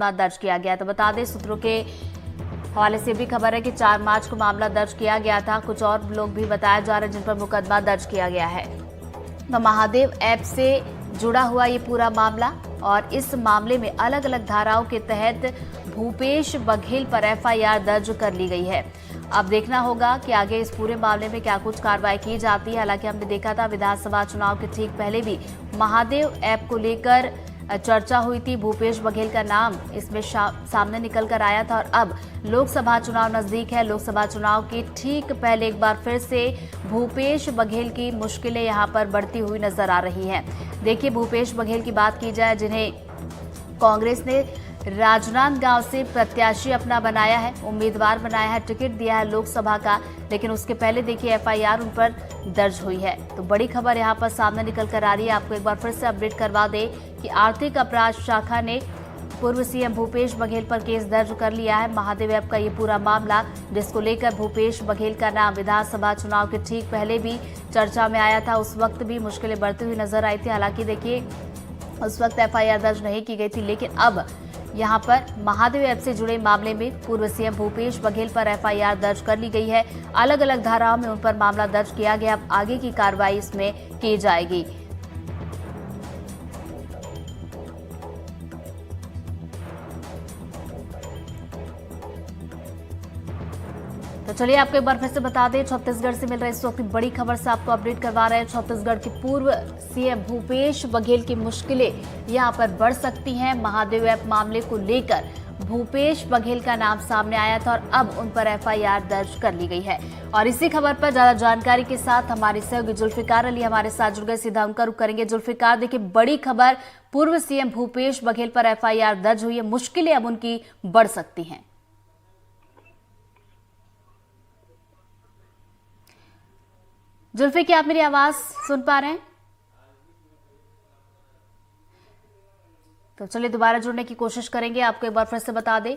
दर्ज किया गया। तो बता दें, सूत्रों के हवाले से भी खबर है कि 4 मार्च को मामला दर्ज किया गया था। कुछ और लोग भी बताया जा रहा है जिन पर मुकदमा दर्ज किया गया है। तो महादेव ऐप से जुड़ा हुआ ये पूरा मामला, और इस मामले में अलग अलग धाराओं के तहत भूपेश बघेल पर एफआईआर दर्ज कर ली गई है। अब देखना होगा कि आगे इस पूरे मामले में क्या कुछ कार्रवाई की जाती है। हालांकि हमने देखा था विधानसभा चुनाव के ठीक पहले भी महादेव ऐप को लेकर चर्चा हुई थी। भूपेश बघेल का नाम इसमें सामने निकल कर आया था, और अब लोकसभा चुनाव नजदीक है। लोकसभा चुनाव के ठीक पहले एक बार फिर से भूपेश बघेल की मुश्किलें यहां पर बढ़ती हुई नजर आ रही हैं। देखिए, भूपेश बघेल की बात की जाए, जिन्हें कांग्रेस ने राजनांदगांव से प्रत्याशी अपना बनाया है, उम्मीदवार बनाया है, टिकट दिया है लोकसभा का, लेकिन उसके पहले देखिए एफआईआर उन पर दर्ज हुई है। तो बड़ी खबर यहां पर सामने निकल कर आ रही है। आपको एक बार फिर से अपडेट करवा दें कि आर्थिक अपराध शाखा ने पूर्व सीएम भूपेश बघेल पर केस दर्ज कर लिया है। महादेव ऐप का ये पूरा मामला, जिसको लेकर भूपेश बघेल का नाम विधानसभा चुनाव के ठीक पहले भी चर्चा में आया था। उस वक्त भी मुश्किलें बढ़ती हुई नजर आई थी। हालांकि देखिए, उस वक्त एफआईआर दर्ज नहीं की गई थी, लेकिन अब यहां पर महादेव ऐप से जुड़े मामले में पूर्व सीएम भूपेश बघेल पर एफआईआर दर्ज कर ली गई है। अलग अलग धाराओं में उन पर मामला दर्ज किया गया। अब आगे की कार्रवाई इसमें की जाएगी। तो चलिए आपको एक बार फिर से बता दें, छत्तीसगढ़ से मिल रही इस वक्त की बड़ी खबर से आपको अपडेट करवा रहे हैं। छत्तीसगढ़ के पूर्व सीएम भूपेश बघेल की मुश्किलें यहां पर बढ़ सकती हैं। महादेव ऐप मामले को लेकर भूपेश बघेल का नाम सामने आया था, और अब उन पर एफआईआर दर्ज कर ली गई है। और इसी खबर पर ज्यादा जानकारी के साथ हमारे सहयोगी जुल्फिकार अली हमारे साथ जुड़ गए। सीधा उनका रुख करेंगे। जुल्फिकार, देखिए बड़ी खबर, पूर्व सीएम भूपेश बघेल पर एफआईआर दर्ज हुई है, मुश्किलें अब उनकी बढ़ सकती हैं। जुल्फी, क्या आप मेरी आवाज सुन पा रहे हैं? तो चलिए दोबारा जुड़ने की कोशिश करेंगे। आपको एक बार फिर से बता दें,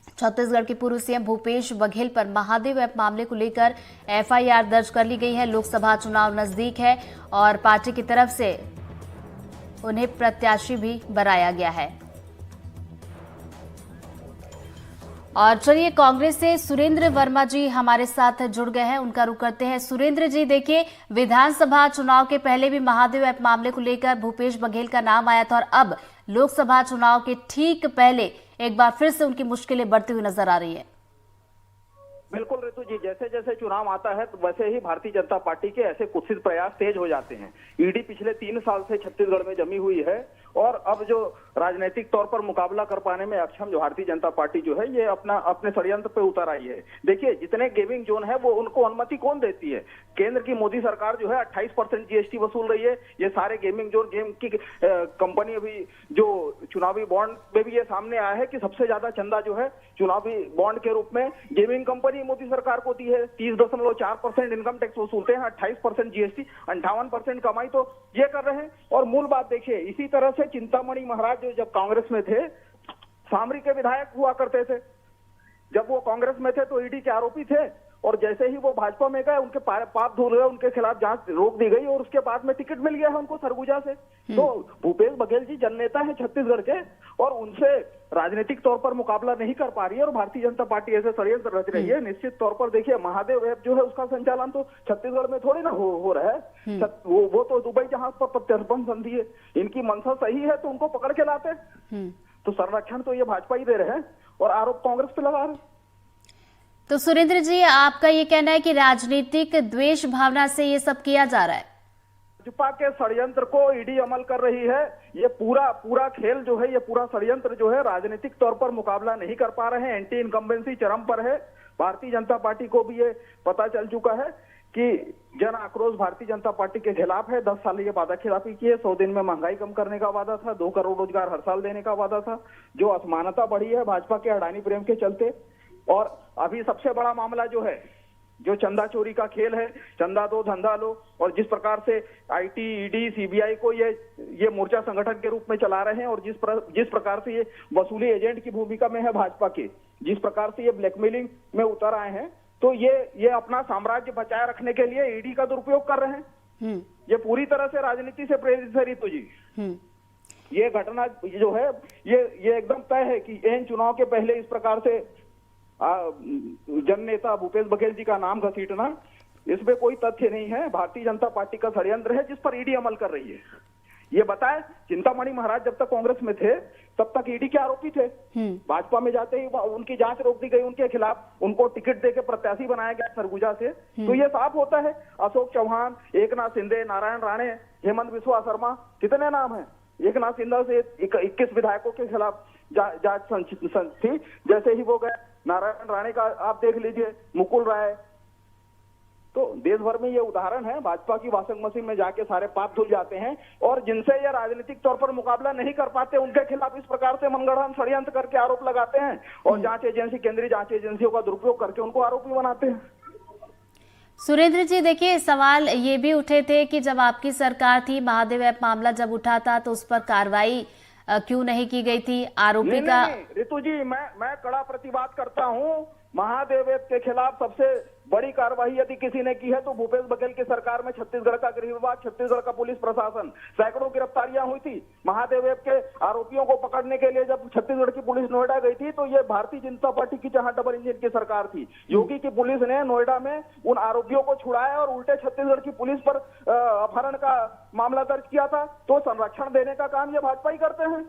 छत्तीसगढ़ के पूर्व सीएम भूपेश बघेल पर महादेव ऐप मामले को लेकर एफआईआर दर्ज कर ली गई है। लोकसभा चुनाव नजदीक है और पार्टी की तरफ से उन्हें प्रत्याशी भी बनाया गया है। और चलिए, कांग्रेस से सुरेंद्र वर्मा जी हमारे साथ जुड़ गए हैं, उनका रुख करते हैं। सुरेंद्र जी, देखिए विधानसभा चुनाव के पहले भी महादेव ऐप मामले को लेकर भूपेश बघेल का नाम आया था, और अब लोकसभा चुनाव के ठीक पहले एक बार फिर से उनकी मुश्किलें बढ़ती हुई नजर आ रही है। बिल्कुल ऋतु जी, जैसे जैसे चुनाव आता है तो वैसे ही भारतीय जनता पार्टी के ऐसे कुत्सित प्रयास तेज हो जाते हैं। ईडी पिछले 3 साल से छत्तीसगढ़ में जमी हुई है, और अब जो राजनीतिक तौर पर मुकाबला कर पाने में अक्षम जो भारतीय जनता पार्टी जो है, ये अपने षड्यंत्र पे उतर आई है। देखिए, जितने गेमिंग जोन है वो उनको अनुमति कौन देती है? केंद्र की मोदी सरकार जो है 28% जीएसटी वसूल रही है। ये सारे गेमिंग जोन, गेम की कंपनी, अभी जो चुनावी बॉन्ड में भी ये सामने आया है कि सबसे ज्यादा चंदा जो है चुनावी बॉन्ड के रूप में गेमिंग कंपनी मोदी सरकार को दी है। 30.4% इनकम टैक्स वसूलते हैं, 28% जीएसटी, 58% कमाई तो ये कर रहे हैं। और मूल बात देखिए, इसी तरह से चिंतामणि महाराज जो जब कांग्रेस में थे, सामरी के विधायक हुआ करते थे। जब वो कांग्रेस में थे तो ईडी के आरोपी थे, और जैसे ही वो भाजपा में गए उनके पाप धुल गए, उनके खिलाफ जांच रोक दी गई, और उसके बाद में टिकट मिल गया है उनको सरगुजा से। तो भूपेश बघेल जी जननेता है छत्तीसगढ़ के, और उनसे राजनीतिक तौर पर मुकाबला नहीं कर पा रही है, और भारतीय जनता पार्टी ऐसे षड्यंत्र रच रही है। निश्चित तौर पर देखिए, महादेव ऐप जो है उसका संचालन तो छत्तीसगढ़ में थोड़ी ना हो रहा है। वो तो दुबई जहाज पर प्रत्यर्पण संधि है। इनकी मंशा सही है तो उनको पकड़ के लाते। तो संरक्षण तो ये भाजपा ही दे रहे हैं, और आरोप कांग्रेस पे लगा रहे। तो सुरेंद्र जी, आपका ये कहना है कि राजनीतिक द्वेष भावना से ये सब किया जा रहा है? भाजपा के षड्यंत्र को ईडी अमल कर रही है। ये पूरा खेल जो है, ये पूरा षड्यंत्र जो है, राजनीतिक तौर पर मुकाबला नहीं कर पा रहे हैं। एंटी इनकम्बेंसी चरम पर है। भारतीय जनता पार्टी को भी ये पता चल चुका है कि जन आक्रोश भारतीय जनता पार्टी के खिलाफ है। 10 साल ये वादा खिलाफी की है। 100 दिन में महंगाई कम करने का वादा था, 2 करोड़ रोजगार हर साल देने का वादा था। जो असमानता बढ़ी है भाजपा के अडानी प्रेम के चलते। और अभी सबसे बड़ा मामला जो है, जो चंदा चोरी का खेल है, चंदा दो धंधा लो, और जिस प्रकार से आईटी, ईडी, सीबीआई को ये मोर्चा संगठन के रूप में चला रहे हैं, और जिस प्रकार से ये वसूली एजेंट की भूमिका में है भाजपा के, जिस प्रकार से ये ब्लैकमेलिंग में उतर आए हैं, तो ये अपना साम्राज्य बचाए रखने के लिए ईडी का दुरुपयोग कर रहे हैं। ये पूरी तरह से राजनीति से प्रेरित है ऋतु जी। ये घटना जो है ये एकदम तय है कि इन चुनाव के पहले इस प्रकार से जननेता भूपेश बघेल जी का नाम घसीटना, इसमें कोई तथ्य नहीं है। भारतीय जनता पार्टी का षड्यंत्र है जिस पर ईडी अमल कर रही है। ये बताए, चिंतामणि महाराज जब तक कांग्रेस में थे तब तक ईडी के आरोपी थे। भाजपा में जाते ही उनकी जांच रोक दी गई, उनके खिलाफ उनको टिकट देके प्रत्याशी बनाया गया सरगुजा से। तो ये साफ होता है, अशोक चौहान, एकनाथ शिंदे, नारायण राणे, हेमंत बिस्वा शर्मा, कितने नाम है। एकनाथ शिंदे से 21 विधायकों के खिलाफ जांच थी। जैसे ही वो गए, नारायण राणे का आप देख लीजिए, मुकुल राय। तो देश भर में ये उदाहरण है, भाजपा की वॉशिंग मशीन में जाके सारे पाप धुल जाते हैं और जिनसे ये राजनीतिक तौर पर मुकाबला नहीं कर पाते उनके खिलाफ इस प्रकार से मनगढ़ंत षड्यंत्र करके आरोप लगाते हैं और जांच एजेंसी, केंद्रीय जांच एजेंसियों का दुरुपयोग करके उनको आरोपी बनाते हैं। सुरेंद्र जी, देखिए सवाल ये भी उठे थे कि जब आपकी सरकार थी, महादेव ऐप मामला जब उठा था तो उस पर कार्रवाई क्यों नहीं की गई थी? आरोपी का ऋतु जी, मैं कड़ा प्रतिवाद करता हूँ। महादेव ऐप के खिलाफ सबसे बड़ी कार्रवाई यदि किसी ने की है तो भूपेश बघेल की सरकार में छत्तीसगढ़ का गृह विभाग, छत्तीसगढ़ का पुलिस प्रशासन, सैकड़ों गिरफ्तारियां हुई थी। महादेव ऐप के आरोपियों को पकड़ने के लिए जब छत्तीसगढ़ की पुलिस नोएडा गई थी तो ये भारतीय जनता पार्टी की जहां डबल इंजन की सरकार थी, योगी की पुलिस ने नोएडा में उन आरोपियों को छुड़ाया और उल्टे छत्तीसगढ़ की पुलिस पर अपहरण का मामला दर्ज किया था। तो संरक्षण देने का काम ये भाजपा ही करते हैं।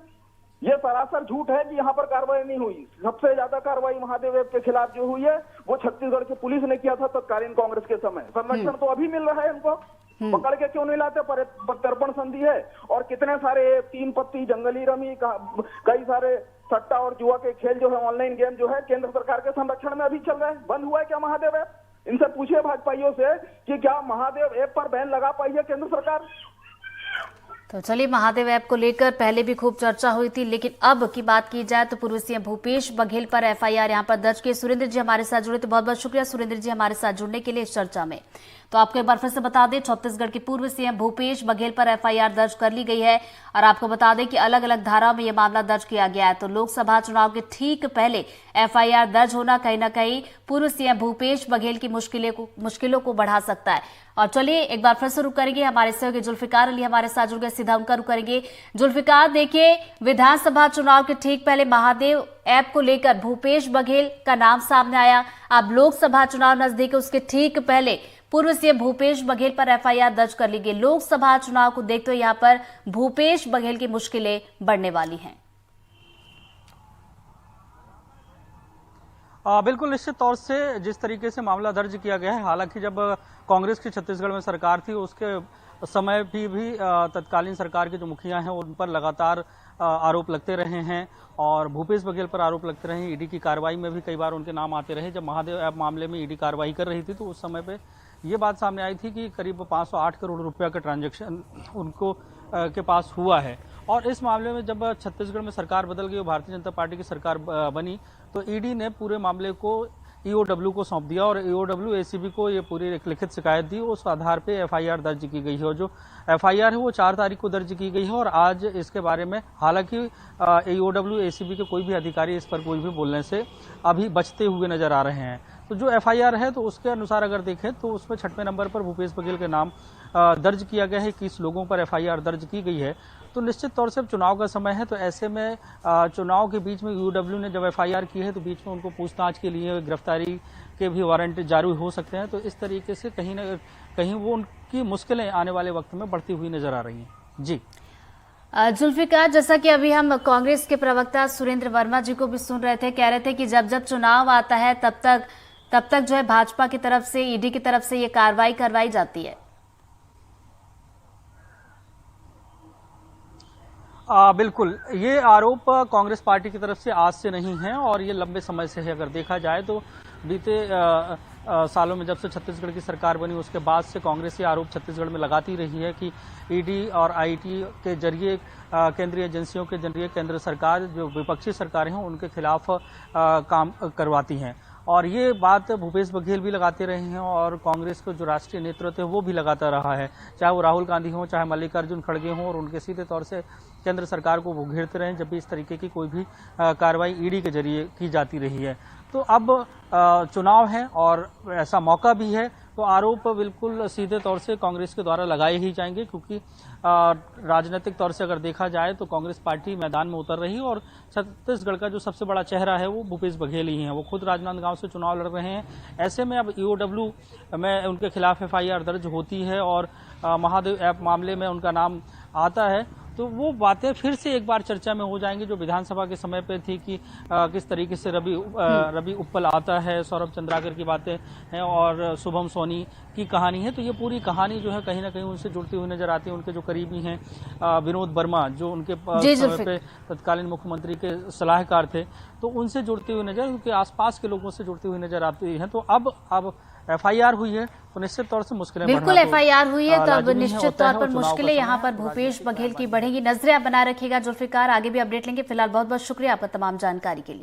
ये सरासर झूठ है कि यहाँ पर कार्रवाई नहीं हुई। सबसे ज्यादा कार्रवाई महादेव ऐप के खिलाफ जो हुई है वो छत्तीसगढ़ की पुलिस ने किया था तत्कालीन कांग्रेस के समय। संरक्षण तो अभी मिल रहा है इनको, पकड़ के क्यों नहीं लाते? प्रत्यर्पण संधि है और कितने सारे 3 पत्ती, जंगली रमी, कई सारे सट्टा और जुआ के खेल जो है, ऑनलाइन गेम जो है, केंद्र सरकार के संरक्षण में अभी चल रहा है। बंद हुआ है क्या महादेव ऐप? इनसे पूछिए भाजपाइयों से कि क्या महादेव ऐप पर बैन लगा पाई है केंद्र सरकार? तो चलिए, महादेव ऐप को लेकर पहले भी खूब चर्चा हुई थी, लेकिन अब की बात की जाए तो पूर्व सीएम भूपेश बघेल पर एफआईआर यहां पर दर्ज की। सुरेंद्र जी हमारे साथ जुड़े, तो बहुत बहुत शुक्रिया सुरेंद्र जी हमारे साथ जुड़ने के लिए इस चर्चा में। तो आपको एक बार फिर से बता दें, छत्तीसगढ़ के पूर्व सीएम भूपेश बघेल पर एफआईआर दर्ज कर ली गई है और आपको बता दें कि अलग अलग धाराओं में यह मामला दर्ज किया गया है। तो लोकसभा चुनाव के ठीक पहले एफआईआर दर्ज होना कहीं न कहीं पूर्व सीएम भूपेश बघेल की मुश्किलों को बढ़ा सकता है। और चलिए एक बार फिर से रुक करेंगे, हमारे सहयोगी जुल्फिकार अली हमारे साथ जुड़ गए, सीधा उनका रुक करेंगे। जुल्फिकार, देखिए विधानसभा चुनाव के ठीक पहले महादेव ऐप को लेकर भूपेश बघेल का नाम सामने आया। अब लोकसभा चुनाव नजदीक है, उसके ठीक पहले पूर्व सीएम भूपेश बघेल पर एफआईआर दर्ज कर ली गई। लोकसभा चुनाव को देखते हुए यहाँ पर भूपेश बघेल की मुश्किलें बढ़ने वाली हैं। बिल्कुल निश्चित तौर से जिस तरीके से मामला दर्ज किया गया है, हालांकि जब कांग्रेस की छत्तीसगढ़ में सरकार थी उसके समय भी तत्कालीन सरकार के जो मुखिया हैं उन पर लगातार आरोप लगते रहे हैं और भूपेश बघेल पर आरोप लगते रहे। ईडी की कार्रवाई में भी कई बार उनके नाम आते रहे। जब महादेव ऐप मामले में ईडी कार्रवाई कर रही थी तो उस समय पे ये बात सामने आई थी कि करीब 508 करोड़ रुपया का ट्रांजैक्शन उनको के पास हुआ है। और इस मामले में जब छत्तीसगढ़ में सरकार बदल गई और भारतीय जनता पार्टी की सरकार बनी तो ईडी ने पूरे मामले को ईओडब्ल्यू को सौंप दिया और ईओडब्ल्यू एसीबी को ये पूरी एक लिखित शिकायत दी। उस आधार पे एफआईआर दर्ज की गई है और जो एफआईआर है वो 4 तारीख को दर्ज की गई है और आज इसके बारे में हालांकि ईओडब्ल्यू एसीबी के कोई भी अधिकारी इस पर कोई भी बोलने से अभी बचते हुए नजर आ रहे हैं। तो जो एफआईआर है तो उसके अनुसार अगर देखें तो उसमें 6वें नंबर पर भूपेश बघेल के नाम दर्ज किया गया है। 21 लोगों पर एफआईआर दर्ज की गई है। तो निश्चित तौर से चुनाव का समय है तो ऐसे में चुनाव के बीच में ईओडब्ल्यू ने जब एफआईआर की है तो बीच में उनको पूछताछ के लिए गिरफ्तारी के भी वारंट जारी हो सकते हैं। तो इस तरीके से कहीं न कहीं वो उनकी मुश्किलें आने वाले वक्त में बढ़ती हुई नजर आ रही हैं। जी जुल्फिकार, जैसा कि अभी हम कांग्रेस के प्रवक्ता सुरेंद्र वर्मा जी को भी सुन रहे थे, कह रहे थे कि जब जब चुनाव आता है तब तक जो है भाजपा की तरफ से, ईडी की तरफ से ये कार्रवाई करवाई जाती है। बिल्कुल, ये आरोप कांग्रेस पार्टी की तरफ से आज से नहीं है और ये लंबे समय से है। अगर देखा जाए तो बीते सालों में जब से छत्तीसगढ़ की सरकार बनी उसके बाद से कांग्रेस ये आरोप छत्तीसगढ़ में लगाती रही है कि ईडी और आईटी के जरिए, केंद्रीय एजेंसियों के जरिए केंद्र सरकार, जो विपक्षी सरकारें हैं उनके खिलाफ काम करवाती हैं। और ये बात भूपेश बघेल भी लगाते रहे हैं और कांग्रेस को जो राष्ट्रीय नेतृत्व है वो भी लगाता रहा है, चाहे वो राहुल गांधी हो, चाहे मल्लिकार्जुन खड़गे हों, और उनके सीधे तौर से केंद्र सरकार को वो घेरते रहे जब भी इस तरीके की कोई भी कार्रवाई ईडी के जरिए की जाती रही है। तो अब चुनाव है और ऐसा मौका भी है, तो आरोप बिल्कुल सीधे तौर से कांग्रेस के द्वारा लगाए ही जाएंगे, क्योंकि राजनीतिक तौर से अगर देखा जाए तो कांग्रेस पार्टी मैदान में उतर रही है और छत्तीसगढ़ का जो सबसे बड़ा चेहरा है वो भूपेश बघेल ही हैं। वो खुद राजनांदगांव से चुनाव लड़ रहे हैं। ऐसे में अब ईओडब्ल्यू में उनके खिलाफ एफआईआर दर्ज होती है और महादेव ऐप मामले में उनका नाम आता है, तो वो बातें फिर से एक बार चर्चा में हो जाएंगी जो विधानसभा के समय पे थी कि किस तरीके से रवि उप्पल आता है, सौरभ चंद्राकर की बातें हैं और शुभम सोनी की कहानी है। तो ये पूरी कहानी जो है कहीं ना कहीं उनसे जुड़ती हुई नजर आती है। उनके जो करीबी हैं विनोद वर्मा, जो उनके समय पे तत्कालीन मुख्यमंत्री के सलाहकार थे, तो उनसे जुड़ती हुई नजर, उनके आसपास के लोगों से जुड़ती हुई नजर आती है। तो अब एफआईआर हुई है तो निश्चित तौर से मुश्किलें बिल्कुल एफआईआर हुई है तो अब निश्चित तौर पर मुश्किलें यहाँ पर भूपेश बघेल की बढ़ेंगी। नजरें आप बनाए रखिएगा जुल्फिकार, आगे भी अपडेट लेंगे। फिलहाल बहुत बहुत शुक्रिया आपका तमाम जानकारी के लिए।